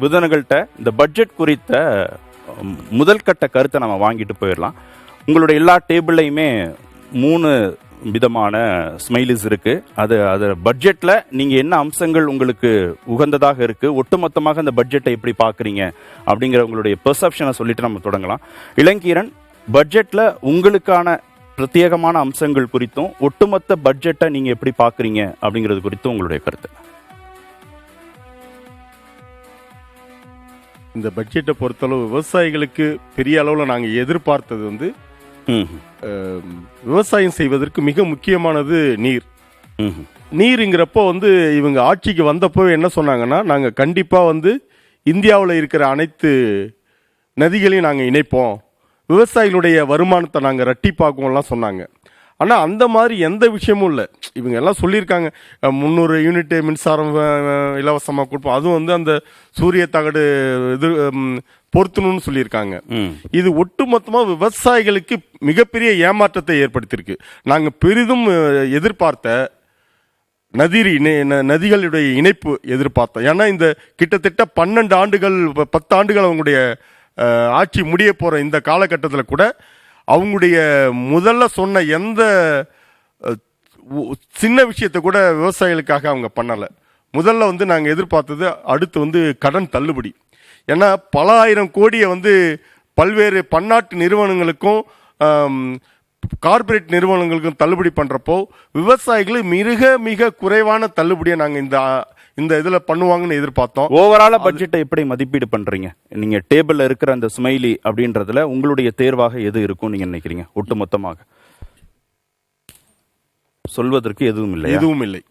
விதனங்கள்கிட்ட இந்த பட்ஜெட் குறித்த முதல் கட்ட கருத்தை நம்ம வாங்கிட்டு போயிடலாம். உங்களுடைய எல்லா டேபிள்லையுமே 3 விதமான ஸ்மைலிஸ் இருக்கு. அது பட்ஜெட்ல நீங்க என்ன அம்சங்கள் உங்களுக்கு உகந்ததாக இருக்கு, ஒட்டுமொத்தமாக அந்த பட்ஜெட்டை எப்படி பாக்குறீங்க அப்படிங்கிற உங்களுடைய பெர்செப்ஷனை சொல்லிட்டு நம்ம தொடங்கலாம். இளங்கீரன், பட்ஜெட்ல உங்களுக்கான பிரத்யேகமான அம்சங்கள் குறித்தும் ஒட்டுமொத்த பட்ஜெட்டை நீங்க எப்படி பாக்குறீங்க அப்படிங்கிறது குறித்தும் உங்களுடைய கருத்து. இந்த பட்ஜெட்டை பொறுத்தளவு விவசாயிகளுக்கு பெரிய அளவில் நாங்கள் எதிர்பார்த்தது வந்து விவசாயம் செய்வதற்கு மிக முக்கியமானது நீர். நீருங்கிறப்போ வந்து இவங்க ஆட்சிக்கு வந்தப்போ என்ன சொன்னாங்கன்னா, நாங்கள் கண்டிப்பாக வந்து இந்தியாவில் இருக்கிற அனைத்து நதிகளையும் நாங்கள் இணைப்போம், விவசாயிகளுடைய வருமானத்தை நாங்கள் ரெட்டிப்பாக்குவோம்லாம் சொன்னாங்க. ஆனால் அந்த மாதிரி எந்த விஷயமும் இல்லை. இவங்க எல்லாம் சொல்லியிருக்காங்க 300 யூனிட் மின்சாரம் இலவசமாக கொடுப்போம், அதுவும் வந்து அந்த சூரிய தகடு இது பொருத்தணும்னு சொல்லியிருக்காங்க. இது ஒட்டுமொத்தமாக விவசாயிகளுக்கு மிகப்பெரிய ஏமாற்றத்தை ஏற்படுத்தியிருக்கு. நாங்கள் பெரிதும் எதிர்பார்த்த நதிகளுடைய இணைப்பு எதிர்பார்த்தோம். ஏன்னா இந்த கிட்டத்தட்ட 12 ஆண்டுகள் 10 ஆண்டுகள் அவங்களுடைய ஆட்சி முடிய போகிற இந்த காலகட்டத்தில் கூட அவங்களுடைய முதல்ல சொன்ன எந்த சின்ன விஷயத்தை கூட விவசாயிகளுக்காக அவங்க பண்ணலை. முதல்ல வந்து நாங்கள் எதிர்பார்த்தது அடுத்து வந்து கடன் தள்ளுபடி. ஏன்னா பல ஆயிரம் கோடியை வந்து பல்வேறு பன்னாட்டு நிறுவனங்களுக்கும் கார்பரேட் நிறுவனங்களுக்கும் தள்ளுபடி பண்ணுறப்போ விவசாயிகளுக்கு மிக மிக குறைவான தள்ளுபடியை நாங்கள் இந்த இதில் பண்ணுவாங்கன்னு எதிர்பார்த்தோம். ஓவரால பட்ஜெட்டை எப்படி மதிப்பீடு பண்றீங்க? நீங்க டேபிள்ல இருக்கிற அந்த ஸ்மைலி அப்படின்றதுல உங்களுடைய தேர்வாக எது இருக்கும் நீங்க நினைக்கிறீங்க? ஒட்டுமொத்தமாக சொல்வதற்கு எதுவும் இல்லை. எதுவும் இல்லை.